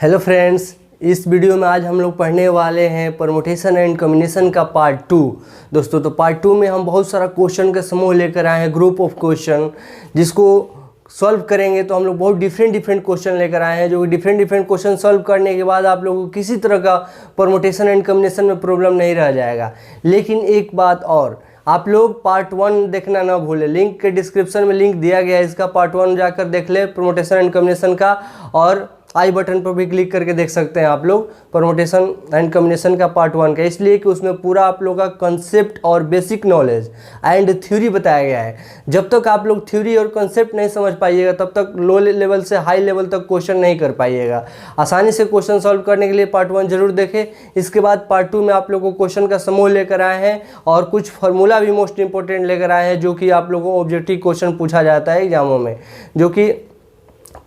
Hello friends, इस video में आज हम लोग पढ़ने वाले हैं परमुटेशन एंड कॉम्बिनेशन का पार्ट 2। दोस्तों, तो पार्ट 2 में हम बहुत सारा क्वेश्चन का समूह लेकर आए हैं, ग्रुप ऑफ क्वेश्चन, जिसको सॉल्व करेंगे तो हम लोग बहुत डिफरेंट क्वेश्चन लेकर आए हैं, जो डिफरेंट क्वेश्चन सॉल्व करने के बाद आप लोगों को किसी तरह का परमुटेशन एंड कॉम्बिनेशन में प्रॉब्लम नहीं रह जाएगा। लेकिन एक बात और, आप लोग पार्ट 1 देखना ना भूलें। लिंक के डिस्क्रिप्शन में लिंक दिया गया है, इसका पार्ट 1 जाकर देख ले परमुटेशन एंड कॉम्बिनेशन का, और आई बटन पर भी क्लिक करके देख सकते हैं आप लोग परमुटेशन एंड कॉम्बिनेशन का पार्ट 1 का, इसलिए कि उसमें पूरा आप लोग का कंसेप्ट और बेसिक नॉलेज एंड थ्योरी बताया गया है। जब तक आप लोग थ्योरी और कंसेप्ट नहीं समझ पाइएगा तब तक लो लेवल से हाई लेवल तक क्वेश्चन नहीं कर पाइएगा। आसानी से क्वेश्चन सॉल्व करने के लिए पार्ट 1 जरूर देखें। इसके बाद पार्ट 2 में आप लोग को क्वेश्चन का समूह लेकर आए हैं और कुछ फार्मूला भी मोस्ट इंपॉर्टेंट लेकर आए हैं, जो कि आप लोगों को ऑब्जेक्टिव क्वेश्चन पूछा जाता है एग्जामों में, जो कि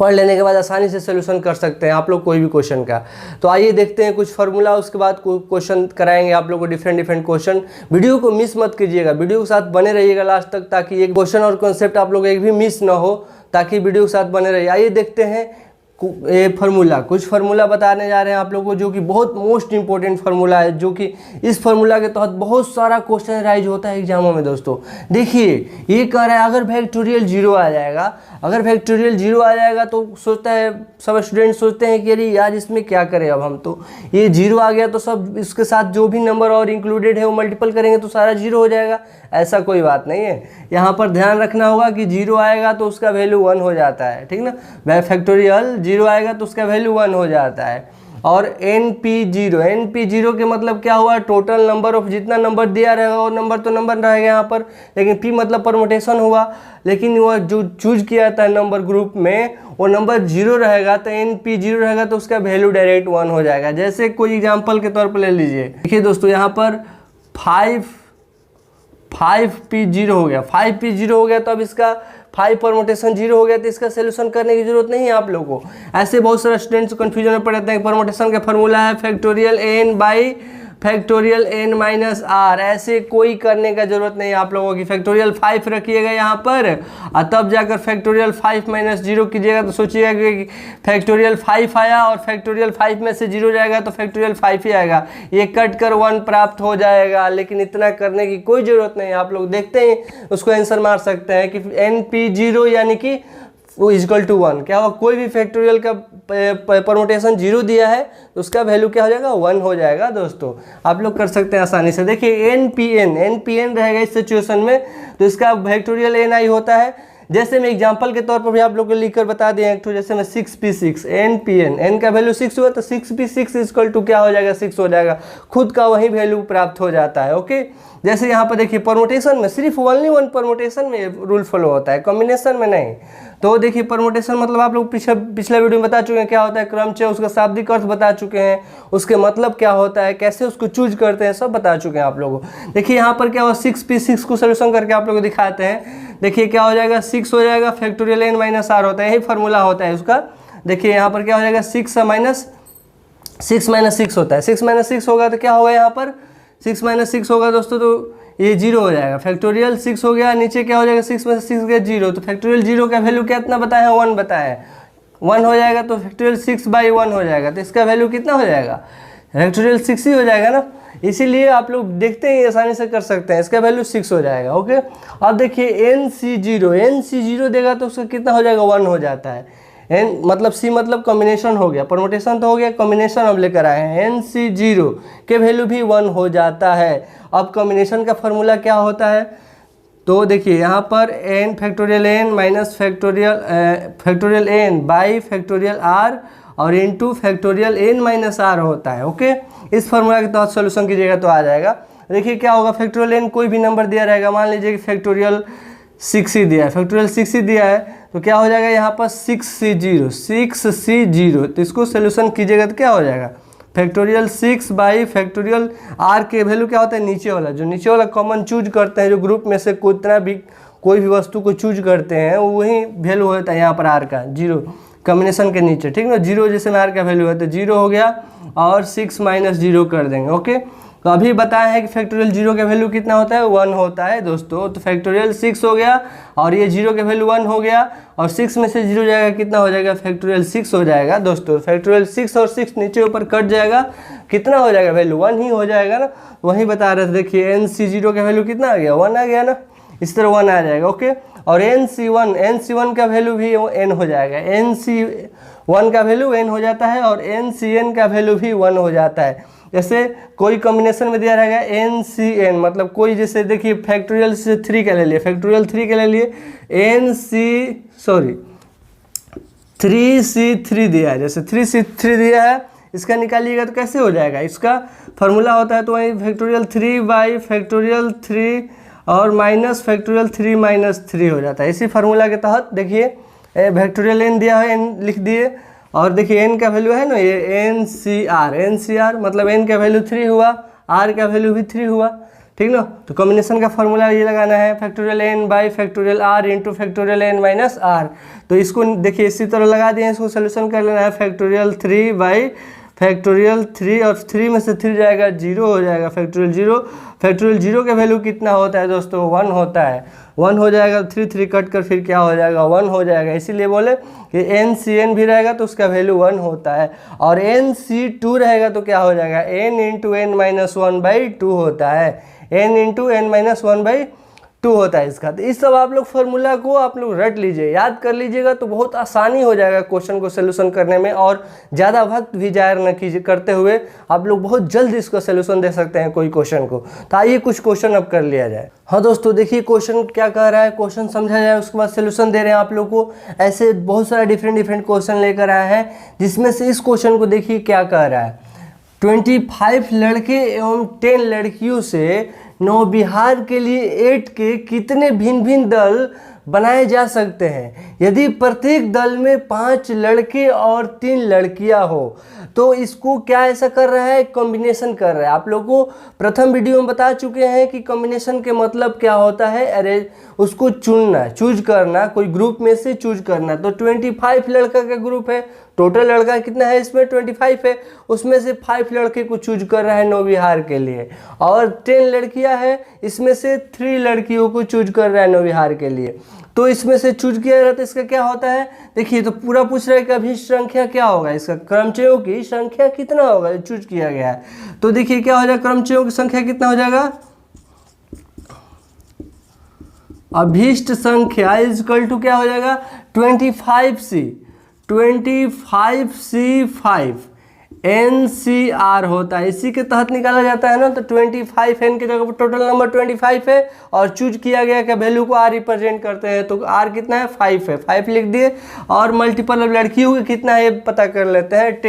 पढ़ लेने के बाद आसानी से सोल्यूशन कर सकते हैं आप लोग कोई भी क्वेश्चन का। तो आइए देखते हैं कुछ फार्मूला, उसके बाद क्वेश्चन कराएंगे आप लोग को डिफरेंट क्वेश्चन। वीडियो को मिस मत कीजिएगा, वीडियो के साथ बने रहिएगा लास्ट तक, ताकि एक क्वेश्चन और कॉन्सेप्ट आप लोग एक भी मिस ना हो, ताकि वीडियो के साथ बने रहिए। आइए देखते हैं ये फार्मूला, कुछ फार्मूला बताने जा रहे हैं आप लोगों को, जो कि बहुत मोस्ट इंपॉर्टेंट फार्मूला है, जो कि इस फार्मूला के तहत बहुत सारा क्वेश्चन राइज होता है एग्जामों में। दोस्तों देखिए, ये कह रहा है अगर फैक्टोरियल 0 आ जाएगा, अगर फैक्टोरियल 0 आ जाएगा तो सोचता है, सब स्टूडेंट सोचते हैं कि अरे यार इसमें क्या करें अब हम, तो ये 0 आ गया तो सब इसके साथ जो भी नंबर और इंक्लूडेड है वो मल्टीपल करेंगे तो सारा 0 हो जाएगा। ऐसा कोई बात नहीं है, यहाँ पर ध्यान रखना होगा कि 0 आएगा तो उसका वैल्यू 1 हो जाता है, ठीक ना। फैक्टोरियल 0 आएगा तो उसका वैल्यू 1 हो जाता है। और NP0 के मतलब क्या हुआ, टोटल नंबर ऑफ जितना नंबर दिया रहेगा वो नंबर तो नंबर रहेगा यहाँ पर, लेकिन P मतलब परमुटेशन हुआ, लेकिन वो जो चूज किया था नंबर ग्रुप में वो नंबर 0 रहेगा, तो NP0 रहेगा तो उसका वैल्यू डायरेक्ट 1 हो जाएगा। जैसे कोई एग्जाम्पल के तौर पर ले लीजिए, देखिए दोस्तों, यहाँ पर 5P0 हो गया, 5P0 हो गया तो अब इसका 5 परमुटेशन 0 हो गया, तो इसका सोल्यूशन करने की जरूरत नहीं है आप लोगों को। ऐसे बहुत सारे स्टूडेंट्स कंफ्यूजन में पड़ जाते हैं। परमुटेशन का फॉर्मूला है factorial n by factorial n minus R, ऐसे कोई करने का जरूरत नहीं है आप लोगों की। फैक्टोरियल 5 रखिएगा यहाँ पर और तब जाकर फैक्टोरियल 5 माइनस 0 कीजिएगा, तो सोचिएगा कि फैक्टोरियल 5 आया और फैक्टोरियल 5 में से 0 जाएगा तो फैक्टोरियल 5 ही आएगा, ये कट कर 1 प्राप्त हो जाएगा। लेकिन इतना करने की कोई ज़रूरत नहीं है, आप लोग देखते हैं उसको आंसर मार सकते हैं कि NP0 यानी कि वो इक्वल टू 1। क्या हुआ, कोई भी फैक्टोरियल का परमुटेशन 0 दिया है तो उसका वैल्यू क्या हो जाएगा, 1 हो जाएगा। दोस्तों आप लोग कर सकते हैं आसानी से। देखिए NPN रहेगा इस सिचुएशन में, तो इसका फैक्टोरियल NI होता है। जैसे मैं एग्जांपल के तौर पर भी आप लोग को लिखकर बता दिया एक, जैसे मैं 6P6 NPN, n का वैल्यू 6 हुआ तो 6P6 इक्वल टू क्या हो जाएगा, 6 हो जाएगा, खुद का वही वैल्यू प्राप्त हो जाता है। ओके, जैसे यहाँ पर देखिए परमुटेशन में सिर्फ ओनली 1 परमुटेशन में रूल फॉलो होता है, कॉम्बिनेशन में नहीं। तो देखिए परमुटेशन मतलब आप लोग पिछले वीडियो में बता चुके हैं क्या होता है, क्रमचय, उसका शाब्दिक अर्थ बता चुके हैं, उसके मतलब क्या होता है, कैसे उसको चूज करते हैं, सब बता चुके हैं आप लोगों को। देखिए यहाँ पर क्या हुआ, 6P6 को सोल्यूशन करके आप लोगों को दिखाते हैं। देखिए क्या हो जाएगा, 6 हो जाएगा, फैक्टोरियल n माइनस आर होता है, यही फार्मूला होता है उसका। देखिए यहाँ पर क्या हो जाएगा, 6 माइनस 6 होता है, 6 माइनस 6 होगा तो क्या होगा, यहाँ पर 6 माइनस 6 होगा दोस्तों, तो ये 0 हो जाएगा। फैक्टोरियल 6 हो गया, नीचे क्या हो जाएगा, 6 में से 6 गया 0, तो फैक्टोरियल 0 का वैल्यू कितना बताया है, 1 बताया है, 1 हो जाएगा, तो फैक्टोरियल 6/1 हो जाएगा, तो इसका वैल्यू कितना हो जाएगा, फैक्टोरियल 6 ही हो जाएगा ना। इसीलिए आप लोग देखते हैं आसानी से कर सकते हैं, इसका वैल्यू 6 हो जाएगा। ओके, अब देखिए NC0 देगा तो उसका कितना हो जाएगा, 1 हो जाता है। n मतलब C मतलब कॉम्बिनेशन हो गया, परमुटेशन तो हो गया, कॉम्बिनेशन अब लेकर आए हैं, NC0 के वैल्यू भी 1 हो जाता है। अब कॉम्बिनेशन का फॉर्मूला क्या होता है, तो देखिए यहाँ पर n factorial n minus factorial n by factorial r और into factorial n minus r होता है। ओके, इस फॉर्मूला के तहत सोल्यूशन कीजिएगा तो आ जाएगा। देखिए क्या होगा, फैक्टोरियल n कोई भी नंबर दिया रहेगा, मान लीजिए कि फैक्टोरियल 6 ही दिया है, फैक्टोरियल 6 ही दिया है, तो क्या हो जाएगा यहाँ पर 6C0, तो इसको सोल्यूशन कीजिएगा तो क्या हो जाएगा, फैक्टोरियल 6 बाई फैक्टोरियल r के वैल्यू क्या होता है, नीचे वाला, जो नीचे वाला कॉमन चूज करते हैं, जो ग्रुप में से कोई भी वस्तु को चूज करते हैं वही वैल्यू होता है यहाँ पर r का, 0 कॉम्बिनेशन के नीचे, ठीक ना। 0 जैसे में r का वैल्यू है तो 0 हो गया और 6 माइनस 0 कर देंगे। ओके, तो अभी बताया है कि फैक्टोरियल 0 का वैल्यू कितना होता है, 1 होता है दोस्तों। तो फैक्टोरियल 6 हो गया और ये 0 का वैल्यू 1 हो गया, और 6 में से 0 जाएगा कितना हो जाएगा, फैक्टोरियल 6 हो जाएगा दोस्तों। फैक्टोरियल 6 और 6 नीचे ऊपर कट जाएगा, कितना हो जाएगा वैल्यू, 1 ही हो जाएगा ना। वही बता रहे थे, देखिए NC0 का वैल्यू कितना आ गया, 1 आ गया ना, इस तरह 1 आ जाएगा। ओके, और NC1 का वैल्यू भी n हो जाएगा, NC1 का वैल्यू n हो जाता है और NCN का वैल्यू भी 1 हो जाता है। जैसे कोई कॉम्बिनेशन में दिया रहेगा NCN, मतलब कोई जैसे देखिए फैक्टोरियल से 3 का ले लिए, फैक्टोरियल 3 का ले लिए, 3C3 दिया है, जैसे 3C3 दिया है, इसका निकालिएगा तो कैसे हो जाएगा, इसका फार्मूला होता है तो वही फैक्टोरियल 3 बाई फैक्टोरियल 3 और माइनस फैक्टोरियल 3 माइनस 3 हो जाता है। इसी फार्मूला के तहत देखिए फैक्टोरियल n दिया है, n लिख दिए, और देखिए n का वैल्यू है ना ये NCR मतलब n का वैल्यू 3 हुआ, r का वैल्यू भी 3 हुआ, ठीक ना। तो कॉम्बिनेशन का फार्मूला ये लगाना है, factorial n by factorial r into factorial n minus r। तो इसको देखिए इसी तरह लगा दिए, इसको सोल्यूशन कर लेना है, फैक्टोरियल 3 बाई फैक्टोरियल 3 और 3 में से 3 जाएगा 0 हो जाएगा, फैक्टोरियल 0। फैक्टोरियल 0 का वैल्यू कितना होता है दोस्तों, 1 होता है, 1 हो जाएगा, 3 कट कर फिर क्या हो जाएगा, 1 हो जाएगा। इसीलिए बोले कि NCN भी रहेगा तो उसका वैल्यू 1 होता है, और NC2 रहेगा तो क्या हो जाएगा, n इंटू n माइनस 1/2 होता है, n इंटू n माइनस 1/2 होता है इसका। तो इस सब आप लोग फार्मूला को आप लोग रट लीजिए, याद कर लीजिएगा, तो बहुत आसानी हो जाएगा क्वेश्चन को सोल्यूशन करने में, और ज़्यादा वक्त भी जाया न कीजिए, करते हुए आप लोग बहुत जल्द इसको सोल्यूशन दे सकते हैं कोई क्वेश्चन को। तो आइए कुछ क्वेश्चन अब कर लिया जाए। हाँ दोस्तों देखिए क्वेश्चन क्या कह रहा है, क्वेश्चन समझा जाए उसके बाद सोल्यूशन दे रहे हैं आप लोग को। ऐसे बहुत सारे डिफरेंट क्वेश्चन लेकर आए हैं, जिसमें से इस क्वेश्चन को देखिए क्या कह रहा है, 25 लड़के एवं 10 लड़कियों से नौबिहार के लिए 8 के कितने भिन्न भिन्न दल बनाए जा सकते हैं, यदि प्रत्येक दल में 5 लड़के और 3 लड़कियां हो। तो इसको क्या ऐसा कर रहा है, कॉम्बिनेशन कर रहा है। आप लोगों को प्रथम वीडियो में बता चुके हैं कि कॉम्बिनेशन के मतलब क्या होता है, अरे उसको चुनना, चूज करना, कोई ग्रुप में से चूज करना। तो 25 लड़का का ग्रुप है, टोटल लड़का कितना है इसमें 25 है, उसमें से 5 लड़के को चूज कर रहा है नौबिहार के लिए, और 10 लड़कियां हैं, इसमें से 3 लड़कियों को चूज कर रहा है नौबिहार के लिए। तो इसमें से चूज किया जाता है, इसका क्या होता है, देखिए तो पूरा पूछ रहा है कि अभी संख्या क्या होगा, इसका क्रमचयों की संख्या कितना होगा जो चूज किया गया है। तो देखिए क्या हो जाएगा, क्रमचयों की संख्या कितना हो जाएगा, अभीष्ट संख्या इजकल टू क्या हो जाएगा 25C 5 NCR होता है, इसी के तहत निकाला जाता है ना। तो 25N की जगह पर टोटल नंबर 25 है, और चूज किया गया क्या वैल्यू को R रिप्रेजेंट करते हैं, तो R कितना है 5 है, 5 लिख दिए। और मल्टीपल अब लड़कियों की कितना है ये पता कर लेते हैं,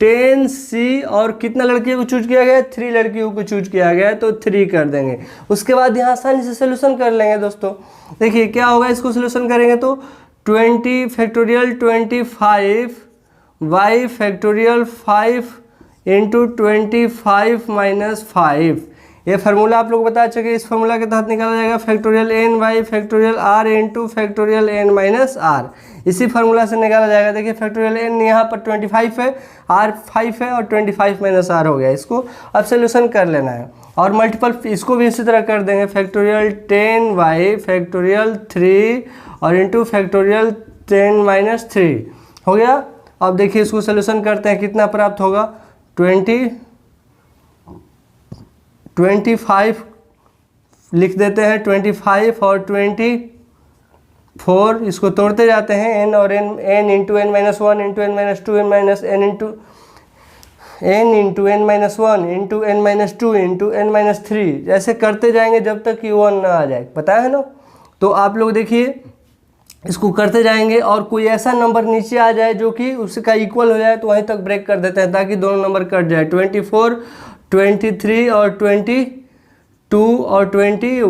10C, और कितना लड़कियों को चूज किया गया है, 3 लड़कियों को चूज किया गया है, तो 3 कर देंगे। उसके बाद यहाँ आसानी से सोल्यूशन कर लेंगे दोस्तों। देखिए क्या होगा, इसको सोल्यूशन करेंगे तो 20 factorial 25 y factorial 5 into 25 minus 5, ये फार्मूला आप लोग बता चुके। इस फार्मूला के तहत निकाला जाएगा factorial n y factorial r into factorial n minus r, इसी फार्मूला से निकाला जाएगा। देखिए फैक्टोरियल n यहाँ पर 25 है, r 5 है, और 25 माइनस r हो गया। इसको अब सोल्यूशन कर लेना है, और मल्टीपल इसको भी इसी तरह कर देंगे, फैक्टोरियल 10y फैक्टोरियल 3 और इंटू फैक्टोरियल 10 माइनस 3 हो गया। अब देखिए इसको सोल्यूशन करते हैं, कितना प्राप्त होगा, 25 लिख देते हैं, 25 और 24, इसको तोड़ते जाते हैं, n और n into n minus 1 into n minus 2 n minus n into n minus 1 into n minus 2 into n minus 3, ऐसे करते जाएंगे जब तक कि 1 ना आ जाए, पता है ना। तो आप लोग देखिए इसको करते जाएंगे, और कोई ऐसा नंबर नीचे आ जाए जो कि उसका इक्वल हो जाए तो वहीं तक ब्रेक कर देते हैं, ताकि दोनों नंबर कट जाए, 24 23 और 22 और 21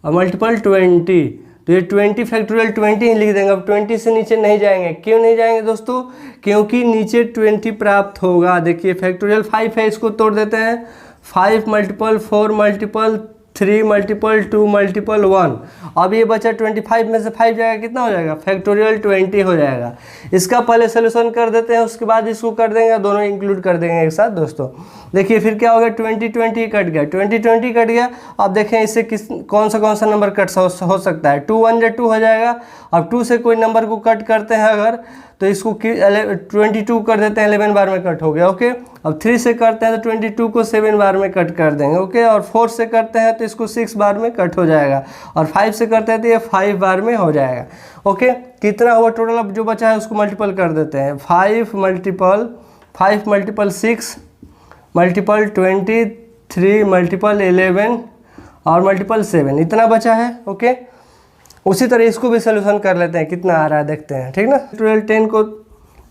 और मल्टीपल 20, तो ये 20 फैक्टोरियल 20 ही लिख देंगे। अब 20 से नीचे नहीं जाएंगे, क्यों नहीं जाएंगे दोस्तों, क्योंकि नीचे 20 प्राप्त होगा। देखिए फैक्टोरियल 5 है, इसको तोड़ देते हैं, 5 मल्टीपल 4 मल्टीपल 3 मल्टीपल 2 मल्टीपल 1। अब ये बचा 25 में से 5 जाएगा, कितना हो जाएगा? फैक्टोरियल 20 हो जाएगा। इसका पहले सोल्यूशन कर देते हैं, उसके बाद इसको कर देंगे, दोनों इंक्लूड कर देंगे एक साथ। दोस्तों देखिए फिर क्या हो गया, 20 20 कट गया, 20 20 कट गया। अब देखें इससे कौन सा नंबर कट हो सकता है। 2 1 2 हो जाएगा। अब 2 से कोई नंबर को कट करते हैं अगर, तो इसको 22 कर देते हैं, 11 बार में कट हो गया। ओके, अब 3 से करते हैं तो 22 को 7 बार में कट कर देंगे। ओके, और 4 से करते हैं तो इसको 6 बार में कट हो जाएगा, और 5 से करते हैं तो ये 5 बार में हो जाएगा। ओके, कितना हुआ टोटल? अब जो बचा है उसको मल्टीपल कर देते हैं। 5 मल्टीपल 6 मल्टीपल 20 3 मल्टीपल 11 और मल्टीपल 7, इतना बचा है। ओके, उसी तरह इसको भी सोल्यूशन कर लेते हैं, कितना आ रहा है देखते हैं, ठीक ना। फैक्टोरियल 10 को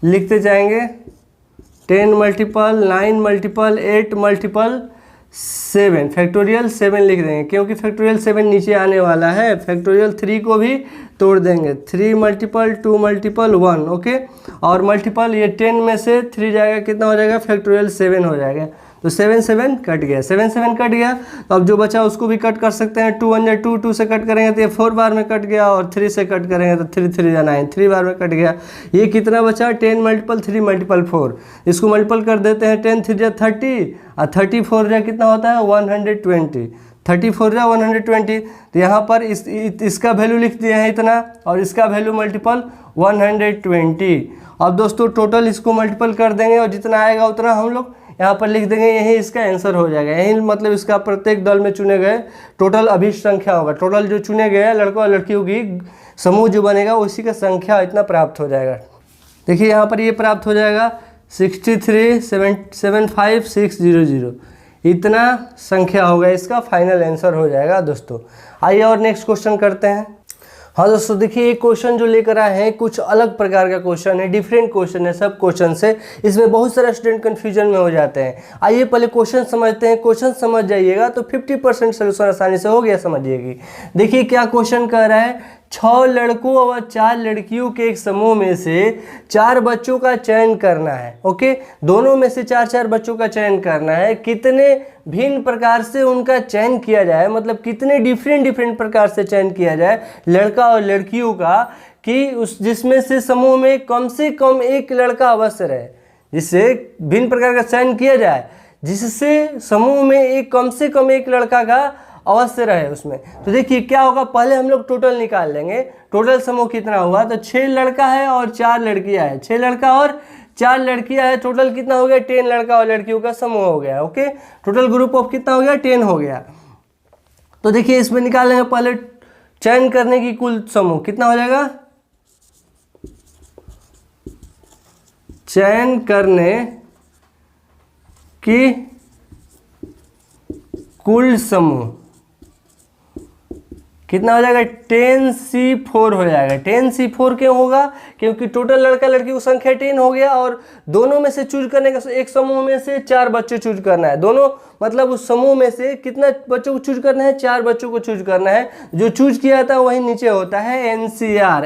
लिखते जाएंगे, 10 मल्टीपल 9 मल्टीपल 8 मल्टीपल 7, फैक्टोरियल 7 लिख देंगे क्योंकि फैक्टोरियल 7 नीचे आने वाला है। फैक्टोरियल 3 को भी तोड़ देंगे, 3 मल्टीपल 2 मल्टीपल 1। ओके, और मल्टीपल ये 10 में से 3 जाएगा, कितना हो जाएगा? फैक्टोरियल 7 हो जाएगा। तो 7 7 कट गया, 7 7 कट गया। तो अब जो बचा उसको भी कट कर सकते हैं। 2 1 2, 2 से कट करेंगे तो ये 4 बार में कट गया, और 3 से कट करेंगे तो 3 3 9, 3 बार में कट गया। ये कितना बचा? 10 मल्टीपल 3 मल्टीपल 4। इसको मल्टीपल कर देते हैं, 10 3 30 और 34 जा कितना होता है? 120। 34 जा 120। तो यहाँ पर इसका वैल्यू लिख दिया है इतना, और इसका वैल्यू मल्टीपल 120। अब दोस्तों टोटल इसको मल्टीपल कर देंगे, और जितना आएगा उतना हम लोग यहाँ पर लिख देंगे, यही इसका आंसर हो जाएगा। यही मतलब इसका प्रत्येक दल में चुने गए टोटल अभिष्ट संख्या होगा। टोटल जो चुने गए लड़कों और लड़कियों की समूह जो बनेगा उसी का संख्या इतना प्राप्त हो जाएगा। देखिए यहाँ पर ये प्राप्त हो जाएगा 6375600, इतना संख्या होगा, इसका फाइनल आंसर हो जाएगा। दोस्तों आइए और नेक्स्ट क्वेश्चन करते हैं। हाँ दोस्तों देखिए, एक क्वेश्चन जो लेकर आए हैं कुछ अलग प्रकार का क्वेश्चन है, डिफरेंट क्वेश्चन है सब क्वेश्चन से। इसमें बहुत सारे स्टूडेंट कंफ्यूजन में हो जाते हैं। आइए पहले क्वेश्चन समझते हैं। क्वेश्चन समझ जाइएगा तो 50% सोल्यूशन आसानी से हो गया, समझिएगी। देखिए क्या क्वेश्चन कह रहा है, 6 लड़कों और 4 लड़कियों के एक समूह में से 4 बच्चों का चयन करना है। ओके, दोनों में से 4 बच्चों का चयन करना है। कितने भिन्न प्रकार से उनका चयन किया जाए, मतलब कितने डिफरेंट प्रकार से चयन किया जाए लड़का और लड़कियों का, कि जिसमें से समूह में कम से कम एक लड़का अवश्य रहे, जिससे भिन्न प्रकार का चयन किया जाए जिससे समूह में एक कम से कम एक लड़का का अवश्य रहे उसमें। तो देखिए क्या होगा, पहले हम लोग टोटल निकाल लेंगे। टोटल समूह कितना हुआ, तो 6 लड़का है और 4 लड़कियां है। 6 लड़का और 4 लड़कियां है, टोटल कितना हो गया? 10 लड़का और लड़कियों का समूह हो गया। ओके, टोटल ग्रुप ऑफ कितना हो गया? 10 हो गया। तो देखिए इसमें निकाल लेंगे पहले चयन करने की कुल समूह कितना हो जाएगा, चयन करने की कुल समूह कितना हो जाएगा? 10C4 हो जाएगा। 10C4 क्यों होगा? क्योंकि टोटल लड़का लड़की की संख्या 10 हो गया, और दोनों में से चूज करने का, एक समूह में से 4 बच्चे चूज करना है। दोनों मतलब उस समूह में से कितना बच्चों को चूज करना है? 4 बच्चों को चूज करना है। जो चूज किया था वही नीचे होता है NCR।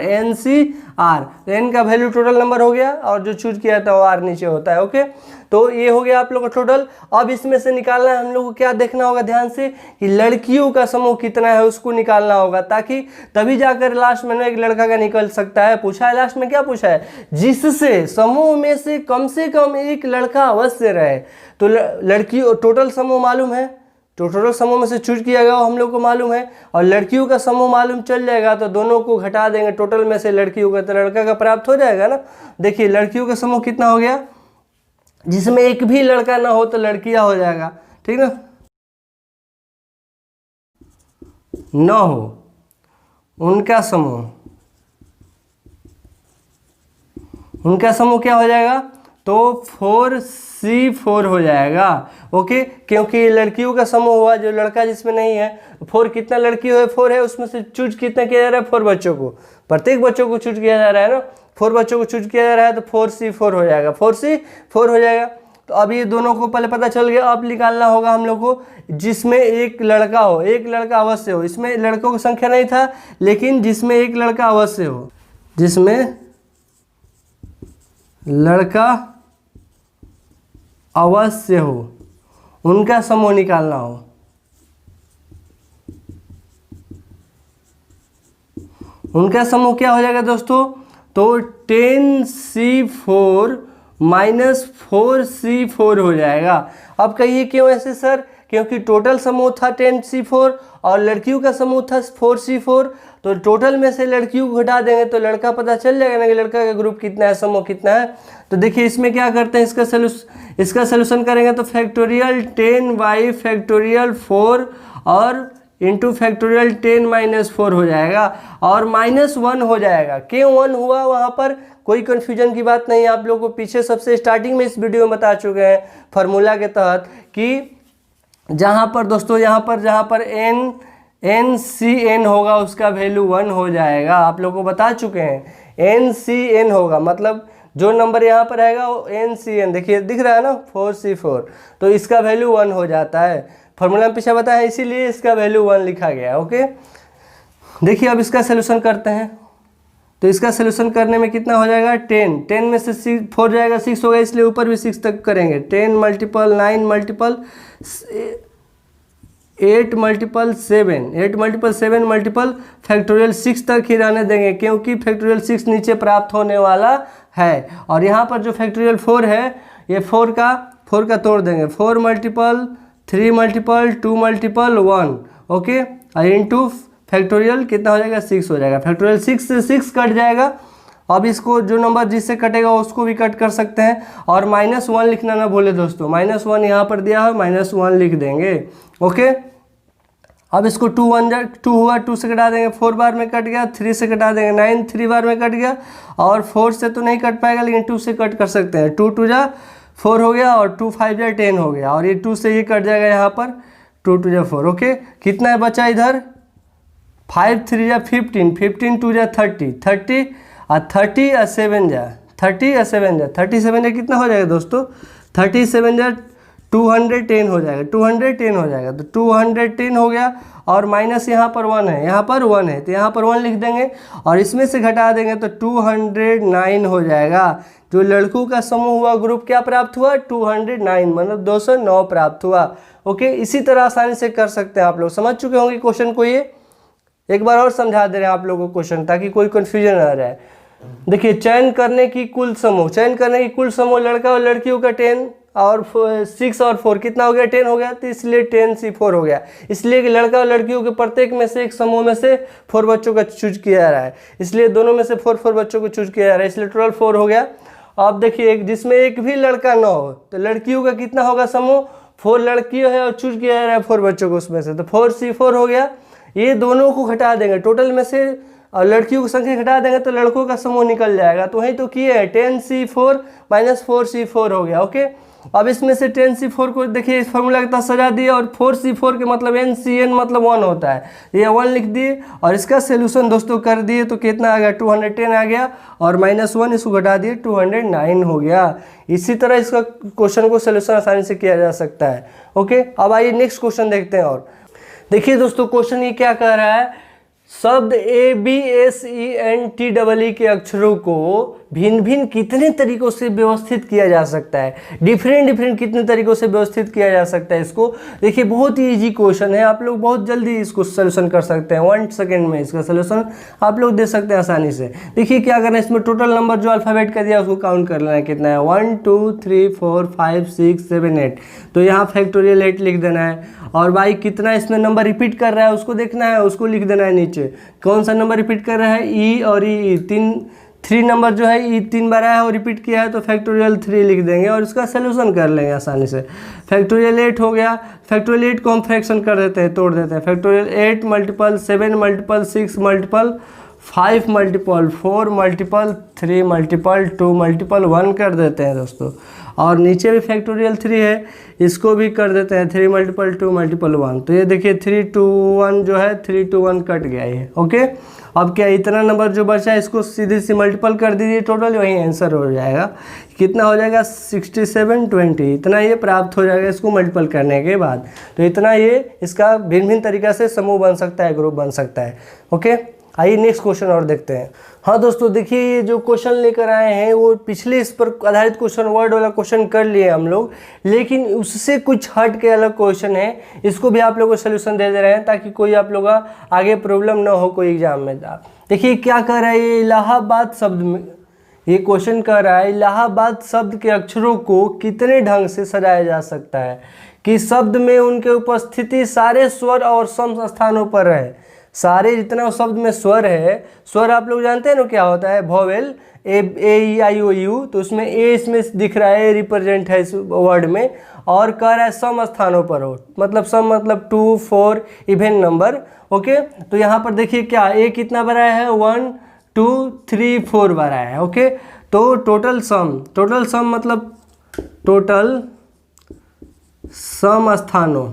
तो N का वैल्यू टोटल नंबर हो गया, और जो चूज किया था वो R नीचे होता है। ओके, तो ये हो गया आप लोग का टोटल। अब इसमें से निकालना है हम लोग को, क्या देखना होगा ध्यान से, कि लड़कियों का समूह कितना है उसको निकालना होगा, ताकि तभी जाकर लास्ट में एक लड़का का निकल सकता है। पूछा है लास्ट में, क्या पूछा है? जिससे समूह में से कम एक लड़का अवश्य रहे। तो लड़की टोटल समूह मालूम है, तो टोटल समूह में से चूज किया गया हम लोग को मालूम है, और लड़कियों का समूह मालूम चल जाएगा, तो दोनों को घटा देंगे टोटल में से लड़कियों का, तो लड़का का प्राप्त हो जाएगा ना। देखिए लड़कियों का समूह कितना हो गया, जिसमें एक भी लड़का ना हो तो लड़कियां हो जाएगा, ठीक ना। न हो उनका समूह क्या हो जाएगा, तो 4C4 हो जाएगा। ओके, क्योंकि लड़कियों का समूह हुआ, जो लड़का जिसमें नहीं है। 4 कितना लड़की है? 4 है, उसमें से चूज कितना किया जा रहा है? 4 बच्चों को, प्रत्येक बच्चों को चूज किया जा रहा है ना। 4 बच्चों को चूज किया जा रहा है, तो 4C4 हो जाएगा। 4C4 हो जाएगा। तो अब ये दोनों को पहले पता चल गया। अब निकालना होगा हम लोग को जिसमें एक लड़का हो, एक लड़का अवश्य हो। इसमें लड़कों की संख्या नहीं था, लेकिन जिसमें एक लड़का अवश्य हो, जिसमें लड़का अवश्य हो, उनका समूह निकालना हो। उनका समूह क्या हो जाएगा दोस्तों, तो 10C4 माइनस 4C4 हो जाएगा। अब कहिए क्यों ऐसे सर, क्योंकि टोटल समूह था 10C4 और लड़कियों का समूह था 4C4, तो टोटल में से लड़कियों को घटा देंगे तो लड़का पता चल जाएगा ना कि लड़का का ग्रुप कितना है, समूह कितना है। तो देखिए इसमें क्या करते हैं, इसका सोल्यूशन करेंगे तो फैक्टोरियल 10y फैक्टोरियल 4 और इंटू फैक्टोरियल 10 माइनस 4 हो जाएगा और -1 हो जाएगा। क्यों 1 हुआ, वहाँ पर कोई कन्फ्यूजन की बात नहीं है। आप लोगों को पीछे सबसे स्टार्टिंग में इस वीडियो में बता चुके हैं फार्मूला के तहत कि जहाँ पर दोस्तों जहाँ पर NCN होगा उसका वैल्यू 1 हो जाएगा। आप लोगों को बता चुके हैं NCN होगा, मतलब जो नंबर यहाँ पर आएगा वो NCN, देखिए दिख रहा है ना 4C4, तो इसका वैल्यू 1 हो जाता है। फार्मूला में पीछे बताया इसीलिए इसका वैल्यू 1 लिखा गया। ओके, देखिए अब इसका सोल्यूशन करते हैं। तो इसका सोल्यूशन करने में कितना हो जाएगा, 10 में से 4 जाएगा 6 होगा, इसलिए ऊपर भी 6 तक करेंगे। 10 multiple 9 multiple 8 multiple 7 multiple factorial 6 तक ही रहने देंगे, क्योंकि फैक्टोरियल 6 नीचे प्राप्त होने वाला है। और यहाँ पर जो फैक्टोरियल 4 है, ये 4 का तोड़ देंगे। 4 मल्टीपल 3 मल्टीपल 2 मल्टीपल 1, ओके, और इंटू फैक्टोरियल कितना हो जाएगा, 6 हो जाएगा। फैक्टोरियल 6 से 6 कट जाएगा। अब इसको जो नंबर जिससे कटेगा उसको भी कट कर सकते हैं। और -1 लिखना ना भूले दोस्तों, -1 यहाँ पर दिया है, -1 लिख देंगे। ओके, अब इसको 2 हुआ, 2 से कटा देंगे, 4 बार में कट गया, 3 से कटा देंगे, 9 3 बार में कट गया, और 4 से तो नहीं कट पाएगा लेकिन 2 से कट कर सकते हैं। 2 2 जा 4 हो गया और 2 5 जा 10 हो गया, और ये 2 से ये कट जाएगा यहाँ पर, 2 2 जा 4। ओके, कितना है बचा इधर, 5 3 जा 15, 15 2 जा 30, 30 और 30 और 7 जा 37 जा कितना हो जाएगा दोस्तों, 37 जा 210 हो जाएगा, 210 हो जाएगा। तो 210 हो गया, और माइनस यहाँ पर 1 है, यहाँ पर 1 है, तो यहाँ पर 1 लिख देंगे और इसमें से घटा देंगे तो 209 हो जाएगा। जो लड़कों का समूह हुआ, ग्रुप क्या प्राप्त हुआ, 209, मतलब 209 प्राप्त हुआ। ओके, इसी तरह आसानी से कर सकते हैं। आप लोग समझ चुके होंगे क्वेश्चन को, ये एक बार और समझा दे रहे हैं आप लोगों को क्वेश्चन, ताकि कोई कन्फ्यूजन ना रहे। देखिए, चयन करने की कुल समूह लड़का और लड़कियों का 10 और 6 और 4 कितना हो गया, 10 हो गया, तो इसलिए 10C4 हो गया। इसलिए कि लड़का और लड़कियों के प्रत्येक में से एक समूह में से 4 बच्चों का चूज किया जा रहा है, इसलिए दोनों में से 4 बच्चों को चूज किया जा रहा है, इसलिए टोटल 4 हो गया। अब देखिए, जिसमें एक भी लड़का ना हो, तो लड़कियों का कितना होगा समूह, 4 लड़कियों है और चूज किया जा रहा है 4 बच्चों को उसमें से, तो 4C4 हो गया। ये दोनों को घटा देंगे, टोटल में से और लड़कियों की संख्या घटा देंगे तो लड़कों का समूह निकल जाएगा। तो वही तो किए हैं, 10C4 माइनस 4C4 हो गया। ओके, अब इसमें से 10C4 को देखिए इस फॉर्मूला के तहत सजा दिए, और 4C4 के मतलब NCN मतलब 1 होता है, ये 1 लिख दिए और इसका सोल्यूशन दोस्तों कर दिए तो कितना आ गया, 210 आ गया, और -1 इसको घटा दिए 209 हो गया। इसी तरह इसका क्वेश्चन को सोल्यूशन आसानी से किया जा सकता है। ओके, अब आइए नेक्स्ट क्वेश्चन देखते हैं। और देखिए दोस्तों, क्वेश्चन ये क्या कह रहा है, शब्द ABCENTEE के अक्षरों को भिन्न भिन्न कितने तरीकों से व्यवस्थित किया जा सकता है, डिफरेंट कितने तरीकों से व्यवस्थित किया जा सकता है इसको। देखिए, बहुत ही इजी क्वेश्चन है, आप लोग बहुत जल्दी इसको सोल्यूशन कर सकते हैं, 1 सेकेंड में इसका सोल्यूशन आप लोग दे सकते हैं आसानी से। देखिए क्या करना है, इसमें टोटल नंबर जो अल्फ़ाबेट का दिया उसको काउंट कर लेना है, कितना है, 1 2 3 4 5 6 7 8, तो यहाँ फैक्टोरियल 8 लिख देना है। और भाई कितना इसमें नंबर रिपीट कर रहा है उसको देखना है, उसको लिख देना है नीचे, कौन सा नंबर रिपीट कर रहा है, ई और ई, 3 नंबर जो है ई 3 बार आया और रिपीट किया है, तो फैक्टोरियल 3 लिख देंगे और इसका सोल्यूशन कर लेंगे आसानी से। फैक्टोरियल 8 हो गया, फैक्टोरियल 8 को हम फ्रैक्शन कर देते हैं, तोड़ देते हैं। Factorial 8 multiple 7 multiple 6 multiple 5 multiple 4 multiple 3 multiple 2 multiple 1 कर देते हैं दोस्तों। और नीचे भी फैक्टोरियल 3 है, इसको भी कर देते हैं 3 मल्टीपल 2 मल्टीपल 1। तो ये देखिए 3 2 1 जो है 3 2 1 कट गया ये। ओके, अब क्या इतना नंबर जो बचा है इसको सीधे से मल्टीपल कर दीजिए, टोटल वही आंसर हो जाएगा। कितना हो जाएगा, 67 20, इतना ये प्राप्त हो जाएगा इसको मल्टीपल करने के बाद। तो इतना ये इसका भिन्न भिन्न तरीक़ा से समूह बन सकता है, ग्रुप बन सकता है। ओके, आइए नेक्स्ट क्वेश्चन और देखते हैं। हाँ दोस्तों देखिए, ये जो क्वेश्चन लेकर आए हैं वो पिछले इस पर आधारित क्वेश्चन वर्ड वाला क्वेश्चन कर लिए हम लोग, लेकिन उससे कुछ हट के अलग क्वेश्चन है। इसको भी आप लोगों को सोल्यूशन दे रहे हैं ताकि कोई आप लोग का आगे प्रॉब्लम ना हो कोई एग्जाम में। देखिए क्या कर रहा है ये, इलाहाबाद शब्द में ये क्वेश्चन कर रहा है, इलाहाबाद शब्द के अक्षरों को कितने ढंग से सजाया जा सकता है कि शब्द में उनके उपस्थिति सारे स्वर और सम स्थानों पर रहे। सारे जितना शब्द में स्वर है, स्वर आप लोग जानते हैं ना क्या होता है, vowel A E I O you, तो उसमें ए इसमें दिख रहा है, रिप्रेजेंट है इस वर्ड में, और कह रहा है सम स्थानों पर हो, मतलब सम मतलब 2 4 इवन नंबर। ओके, तो यहाँ पर देखिए क्या ए कितना बना है, 1 2 3 4 बना है। ओके, तो टोटल सम मतलब टोटल सम स्थानों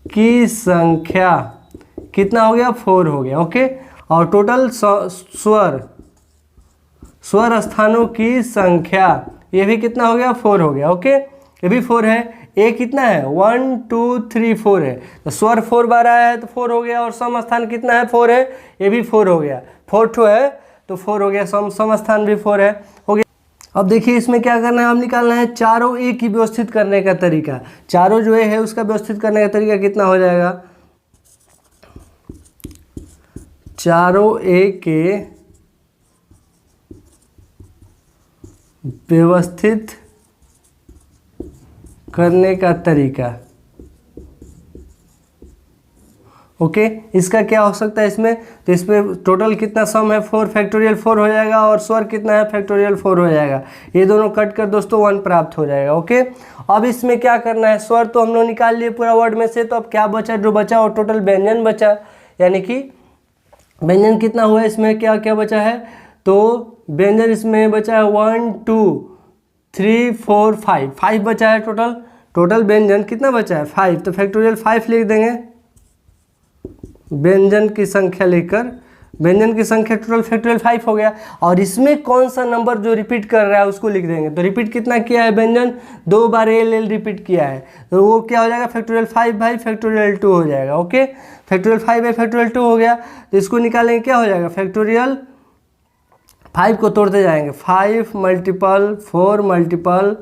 की संख्या कितना हो गया, 4 हो गया। ओके, और टोटल स्वर स्थानों की संख्या ये भी कितना हो गया, 4 हो गया। ओके, ये भी 4 है। ए कितना है, 1 2 3 4 है, तो स्वर 4 बार आया है तो 4 हो गया, और सम स्थान कितना है, 4 है, ये भी 4 हो गया। 4 ठो है तो 4 हो गया, सम स्थान भी 4 है, हो गया। अब देखिए इसमें क्या करना है, हम निकालना है चारों ए की व्यवस्थित करने का तरीका। चारों जो ए है उसका व्यवस्थित करने का तरीका कितना हो जाएगा, चारों ए के व्यवस्थित करने का तरीका। ओके, इसका क्या हो सकता है इसमें, तो इसमें टोटल कितना सम है, 4 फैक्टोरियल 4 हो जाएगा, और स्वर कितना है, फैक्टोरियल 4 हो जाएगा। ये दोनों कट कर दोस्तों 1 प्राप्त हो जाएगा। ओके, अब इसमें क्या करना है, स्वर तो हम लोग निकाल लिए पूरा वर्ड में से, तो अब क्या बचा, जो बचा वो टोटल व्यंजन बचा, यानी कि व्यंजन कितना हुआ इसमें, क्या क्या बचा है, तो व्यंजन इसमें बचा है 1 2 3 4 5 बचा है टोटल व्यंजन कितना बचा है, 5, तो फैक्टोरियल 5 लिख देंगे। व्यंजन की संख्या लेकर, व्यंजन की संख्या टोटल फैक्टोरियल 5 हो गया, और इसमें कौन सा नंबर जो रिपीट कर रहा है उसको लिख देंगे। तो रिपीट कितना किया है, व्यंजन 2 बार एल रिपीट किया है, तो वो क्या हो जाएगा, फैक्टोरियल 5 बाई फैक्टोरियल 2 हो जाएगा। ओके, फैक्टोरियल 5 बाई फैक्टोरियल 2 हो गया, तो इसको निकालेंगे क्या हो जाएगा, फैक्टोरियल 5 को तोड़ते जाएंगे, 5 मल्टीपल 4 मल्टीपल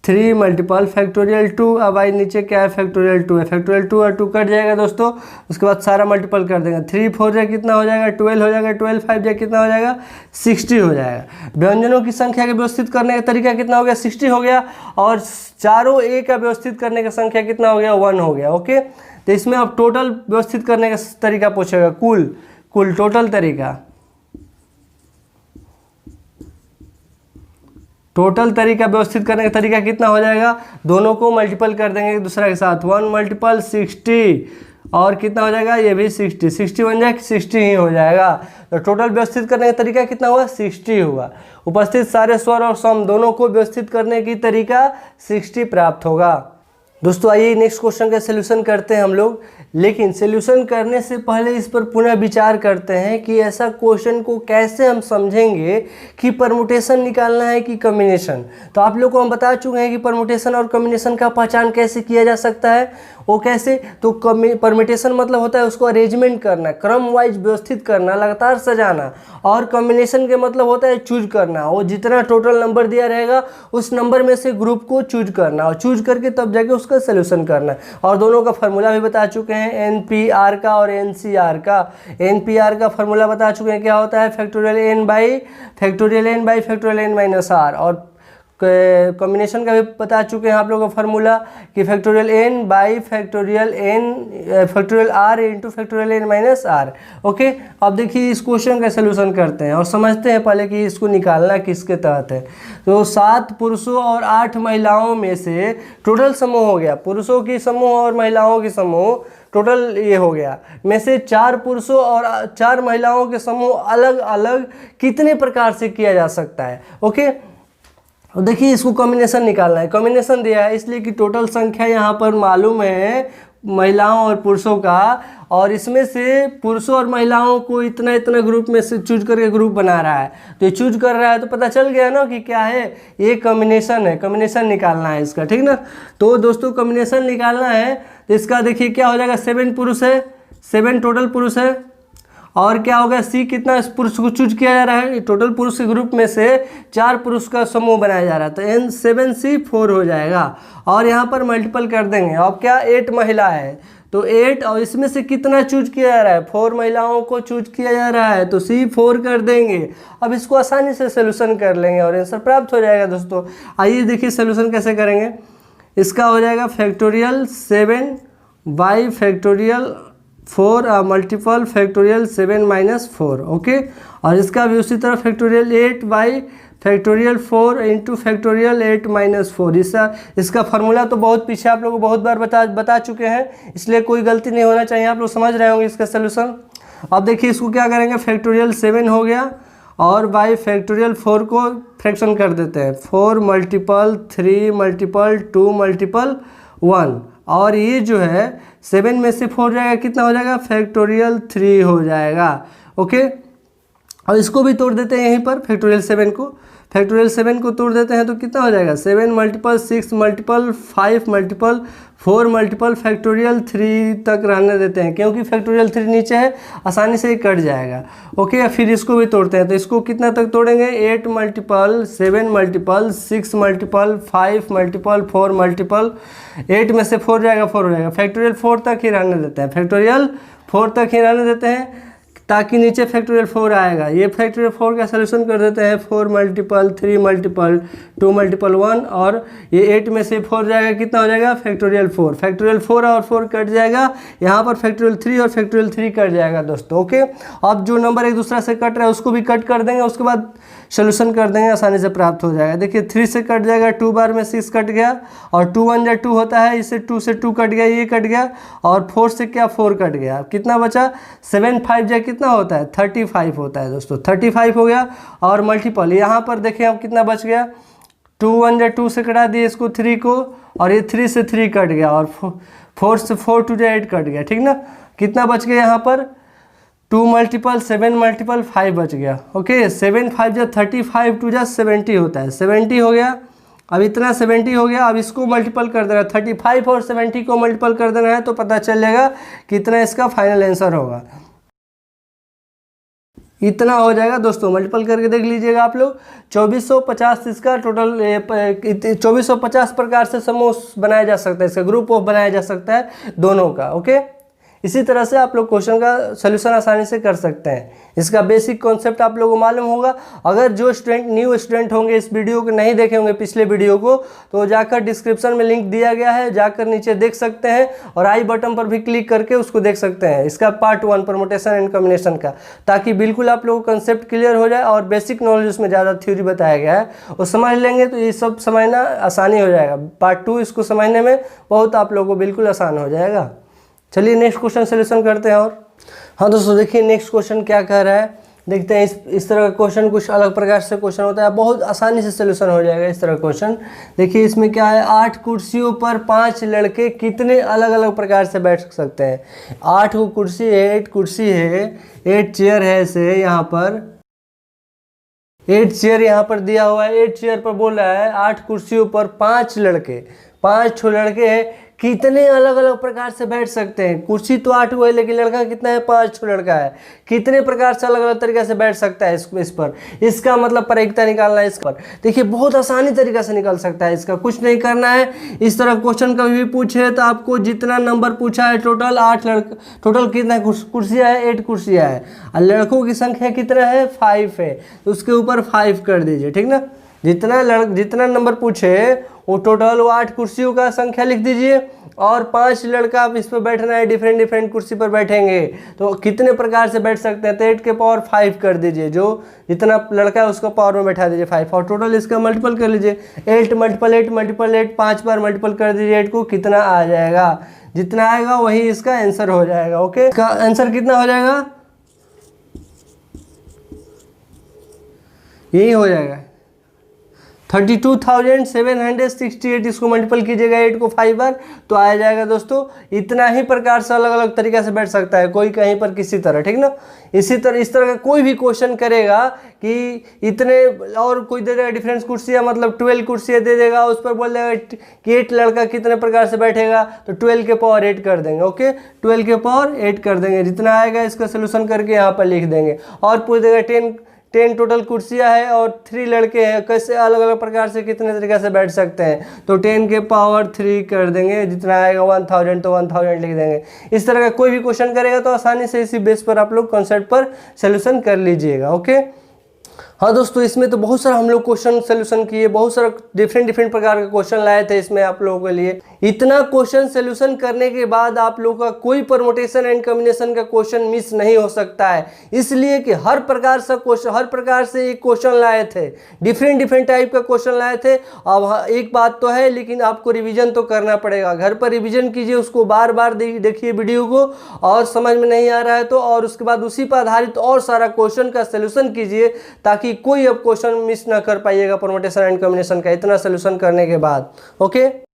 3 मल्टीपल फैक्टोरियल 2। अब आई नीचे क्या है, फैक्टोरियल 2 है, फैक्टोरियल 2 और 2 कट जाएगा दोस्तों, उसके बाद सारा मल्टीपल कर देंगे, 3 4 जाए कितना हो जाएगा, 12 हो जाएगा, 12 5 जाए कितना हो जाएगा, 60 हो जाएगा। व्यंजनों की संख्या के व्यवस्थित करने का तरीका कितना हो गया, 60 हो गया, और चारों ए का व्यवस्थित करने का संख्या कितना हो गया, 1 हो गया। ओके, तो इसमें अब टोटल व्यवस्थित करने का तरीका पूछेगा, कुल टोटल तरीका, टोटल तरीका व्यवस्थित करने का तरीका कितना हो जाएगा, दोनों को मल्टीपल कर देंगे एक दूसरे के साथ, 1 मल्टीपल 60, और कितना हो जाएगा, ये भी 60, 60 बन जाए 60 ही हो जाएगा। तो टोटल व्यवस्थित करने का तरीका कितना हुआ, 60 हुआ। उपस्थित सारे स्वर और सम दोनों को व्यवस्थित करने की तरीका 60 प्राप्त होगा। दोस्तों आइए नेक्स्ट क्वेश्चन का सलूशन करते हैं हम लोग, लेकिन सलूशन करने से पहले इस पर पुनः विचार करते हैं कि ऐसा क्वेश्चन को कैसे हम समझेंगे कि परमुटेशन निकालना है कि कॉम्बिनेशन। तो आप लोग को हम बता चुके हैं कि परमुटेशन और कॉम्बिनेशन का पहचान कैसे किया जा सकता है, वो कैसे, तो परमुटेशन मतलब होता है उसको अरेंजमेंट करना, क्रम वाइज व्यवस्थित करना, लगातार सजाना, और कॉम्बिनेशन के मतलब होता है चूज करना, वो जितना टोटल नंबर दिया रहेगा उस नंबर में से ग्रुप को चूज करना, और चूज करके तब जाके उसका सलूशन करना। और दोनों का फार्मूला भी बता चुके हैं, एनपीआर का और एनसीआर का। एनपीआर का फार्मूला बता चुके हैं क्या होता है, factorial N by factorial N minus R, और कॉम्बिनेशन का भी बता चुके हैं आप लोगों को फार्मूला कि factorial N by factorial R into factorial N minus R. Okay, अब देखिए इस क्वेश्चन का सलूशन करते हैं और समझते हैं पहले कि इसको निकालना किसके तहत है। तो 7 पुरुषों और 8 महिलाओं में से टोटल समूह हो गया, पुरुषों की समूह और महिलाओं की समूह टोटल ये हो गया, में से 4 पुरुषों और 4 महिलाओं के समूह अलग अलग कितने प्रकार से किया जा सकता है। ओके, और देखिए इसको कॉम्बिनेशन निकालना है, कॉम्बिनेशन दिया है इसलिए कि टोटल संख्या यहाँ पर मालूम है महिलाओं और पुरुषों का, और इसमें से पुरुषों और महिलाओं को इतना इतना ग्रुप में से चूज करके ग्रुप बना रहा है, तो ये चूज कर रहा है तो पता चल गया ना कि क्या है, ये कॉम्बिनेशन है, कॉम्बिनेशन निकालना है इसका, ठीक ना। तो दोस्तों कॉम्बिनेशन निकालना है तो इसका देखिए क्या हो जाएगा, 7 पुरुष है 7 टोटल पुरुष है। और क्या होगा, सी कितना इस पुरुष को चूज किया जा रहा है, टोटल पुरुष के ग्रुप में से 4 पुरुष का समूह बनाया जा रहा है, तो एन 7C4 हो जाएगा। और यहाँ पर मल्टीपल कर देंगे। अब क्या 8 महिला है तो 8, और इसमें से कितना चूज किया जा रहा है, 4 महिलाओं को चूज किया जा रहा है, तो C4 कर देंगे। अब इसको आसानी से सोल्यूशन कर लेंगे और आंसर प्राप्त हो जाएगा दोस्तों। आइए देखिए सोल्यूशन कैसे करेंगे। इसका हो जाएगा factorial 7 by factorial 4 multiple factorial 7 minus 4, okay. और इसका भी उसी तरह factorial 8 by factorial 4 into factorial 8 minus 4। इसका फार्मूला तो बहुत पीछे आप लोगों को बहुत बार बता चुके हैं, इसलिए कोई गलती नहीं होना चाहिए, आप लोग समझ रहे होंगे इसका सोल्यूशन। अब देखिए इसको क्या करेंगे, फैक्टोरियल 7 हो गया और बाई फैक्टोरियल 4 को फ्रैक्शन कर देते हैं, 4 मल्टीपल 3 मल्टीपल 2 मल्टीपल 1। और ये जो है 7 में से 4 जाएगा, कितना हो जाएगा, फैक्टोरियल 3 हो जाएगा, ओके। और इसको भी तोड़ देते हैं यहीं पर, फैक्टोरियल 7 को, फैक्टोरियल 7 को तोड़ देते हैं तो कितना हो जाएगा, 7 multiple 6 multiple 5 multiple 4 multiple factorial 3 तक रहने देते हैं, क्योंकि फैक्टोरियल 3 नीचे है, आसानी से ही कट जाएगा, ओके। फिर इसको भी तोड़ते हैं, तो इसको कितना तक तोड़ेंगे, 8 multiple 7 multiple 6 multiple 5 multiple 4 multiple 8 में से 4 जाएगा, 4 हो जाएगा, फैक्टोरियल 4 तक ही रहने देते हैं, फैक्टोरियल 4 तक ही रहने देते हैं, ताकि नीचे फैक्टोरियल 4 आएगा। ये फैक्टोरियल 4 का सोल्यूशन कर देते हैं, 4 मल्टीपल 3 मल्टीपल 2 मल्टीपल 1, और ये 8 में से 4 जाएगा, कितना हो जाएगा, फैक्टोरियल 4, फैक्टोरियल 4 और 4 कट जाएगा, यहाँ पर फैक्टोरियल 3 और फैक्टोरियल 3 कट जाएगा दोस्तों, ओके। अब जो नंबर एक दूसरा से कट रहा है उसको भी कट कर देंगे, उसके बाद सोल्यूशन कर देंगे, आसानी से प्राप्त हो जाएगा। देखिए 3 से कट जाएगा, 2 बार में 6 कट गया, और 2 1 जा 2 होता है, इससे 2 से 2 कट गया, ये कट गया, और 4 से क्या 4 कट गया, कितना बचा, 7 5 जा कितना होता है, 35 होता है दोस्तों, 35 हो गया। और मल्टीपल यहाँ पर देखें अब कितना बच गया, 2 1 जा 2 से कटा दिए इसको 3 को, और ये 3 से 3 कट गया, और 4 से 4 2 जा 8 कट गया, ठीक ना। कितना बच गया यहाँ पर, 2 मल्टीपल 7 मल्टीपल 5 बच गया, ओके। 7 5 जा 35 2 जा 70 होता है, 70 हो गया। अब इतना 70 हो गया, अब इसको मल्टीपल कर देना, 35 और 70 को मल्टीपल कर देना है, तो पता चल जाएगा कितना इसका फाइनल आंसर होगा, इतना हो जाएगा दोस्तों। मल्टीपल करके देख लीजिएगा आप लोग, 2450 इसका टोटल, 2450 प्रकार से समूह बनाया जा सकता है, इसका ग्रुप ऑफ बनाया जा सकता है दोनों का, ओके। इसी तरह से आप लोग क्वेश्चन का सोल्यूशन आसानी से कर सकते हैं। इसका बेसिक कॉन्सेप्ट आप लोगों को मालूम होगा। अगर जो स्टूडेंट न्यू स्टूडेंट होंगे, इस वीडियो को नहीं देखे होंगे पिछले वीडियो को, तो जाकर डिस्क्रिप्शन में लिंक दिया गया है, जाकर नीचे देख सकते हैं, और आई बटन पर भी क्लिक करके उसको देख सकते हैं, इसका पार्ट 1 परमुटेशन एंड कॉम्बिनेशन का, ताकि बिल्कुल आप लोगों को कंसेप्ट क्लियर हो जाए, और बेसिक नॉलेज उसमें ज़्यादा थ्योरी बताया गया है, वो समझ लेंगे तो ये सब समझना आसानी हो जाएगा। पार्ट 2 इसको समझने में बहुत आप लोगों को बिल्कुल आसान हो जाएगा। चलिए नेक्स्ट क्वेश्चन सोल्यूशन करते हैं। और हाँ दोस्तों देखिए नेक्स्ट क्वेश्चन क्या कह रहा है, देखते हैं। इस तरह का क्वेश्चन कुछ अलग प्रकार से क्वेश्चन होता है, बहुत आसानी से सोल्यूशन हो जाएगा इस तरह का क्वेश्चन। देखिए इसमें क्या है, 8 कुर्सियों पर 5 लड़के कितने अलग अलग प्रकार से बैठ सकते हैं। 8 को कुर्सी है, 8 कुर्सी है, 8 चेयर है, ऐसे यहाँ पर 8 चेयर यहाँ पर दिया हुआ है। 8 चेयर पर बोल रहा है 8 कुर्सियों पर 5 लड़के, 5 लड़के हैं, कितने अलग अलग प्रकार से बैठ सकते हैं। कुर्सी तो 8 हुआ है, लेकिन लड़का कितना है, 5 लड़का है, कितने प्रकार से अलग अलग तरीके से बैठ सकता है इस पर। इसका मतलब प्रायिकता निकालना है इस पर। देखिए बहुत आसानी तरीके से निकल सकता है, इसका कुछ नहीं करना है। इस तरह क्वेश्चन कभी भी पूछे तो आपको जितना नंबर पूछा है टोटल 8 लड़का, टोटल कितना कुर्सियाँ है, 8 कुर्सियाँ है, और लड़कों की संख्या कितना है, 5 है, तो उसके ऊपर 5 कर दीजिए, ठीक ना। जितना नंबर पूछे वो टोटल वो 8 कुर्सियों का संख्या लिख दीजिए, और 5 लड़का आप इस पर बैठना है, डिफरेंट डिफरेंट कुर्सी पर बैठेंगे, तो कितने प्रकार से बैठ सकते हैं, तो 8 के पावर 5 कर दीजिए, जो जितना लड़का है उसका पावर में बैठा दीजिए 5, और टोटल इसका मल्टीपल कर लीजिए, 8 मल्टीपल 8 मल्टीपल 8, 5 बार मल्टीपल कर दीजिए 8 को, कितना आ जाएगा, जितना आएगा वही इसका आंसर हो जाएगा, ओके। इसका आंसर कितना हो जाएगा, यही हो जाएगा। 32,768, इसको मल्टीपल कीजिएगा 8 को 5 बार तो आ जाएगा दोस्तों। इतना ही प्रकार से अलग अलग तरीके से बैठ सकता है, कोई कहीं पर किसी तरह, ठीक ना। इसी तरह इस तरह का कोई भी क्वेश्चन करेगा कि इतने, और कोई दे देगा डिफरेंस कुर्सियाँ, मतलब 12 कुर्सियाँ दे देगा, उस पर बोल देगा कि 8 लड़का कितने प्रकार से बैठेगा, तो 12 के पावर 8 कर देंगे। ओके, 12 के पावर 8 कर देंगे, जितना आएगा इसका सोल्यूशन करके यहाँ पर लिख देंगे। और पूछ देगा 10 टोटल कुर्सियाँ है और 3 लड़के हैं, कैसे अलग अलग प्रकार से कितने तरीके से बैठ सकते हैं, तो 10 के पावर 3 कर देंगे, जितना आएगा 1000 तो 1000 लिख देंगे। इस तरह का कोई भी क्वेश्चन करेगा तो आसानी से इसी बेस पर आप लोग कॉन्सेप्ट पर सोल्यूशन कर लीजिएगा। ओके, हाँ दोस्तों, इसमें तो बहुत सारा हम लोग क्वेश्चन सोल्यूशन किए, बहुत सारा डिफरेंट प्रकार के क्वेश्चन लाए थे इसमें आप लोगों के लिए। इतना क्वेश्चन सोल्यूशन करने के बाद आप लोगों का कोई परमुटेशन एंड कॉम्बिनेशन का क्वेश्चन मिस नहीं हो सकता है, इसलिए कि हर प्रकार से एक क्वेश्चन लाए थे, डिफरेंट टाइप का क्वेश्चन लाए थे। अब एक बात तो है, लेकिन आपको रिविजन तो करना पड़ेगा, घर पर रिविजन कीजिए, उसको बार बार देखिए वीडियो को, और समझ में नहीं आ रहा है तो, और उसके बाद उसी पर आधारित और सारा क्वेश्चन का सोल्यूशन कीजिए, ताकि कोई अब क्वेश्चन मिस ना कर पाइएगा परमुटेशन एंड कॉम्बिनेशन का, इतना सोल्यूशन करने के बाद। ओके।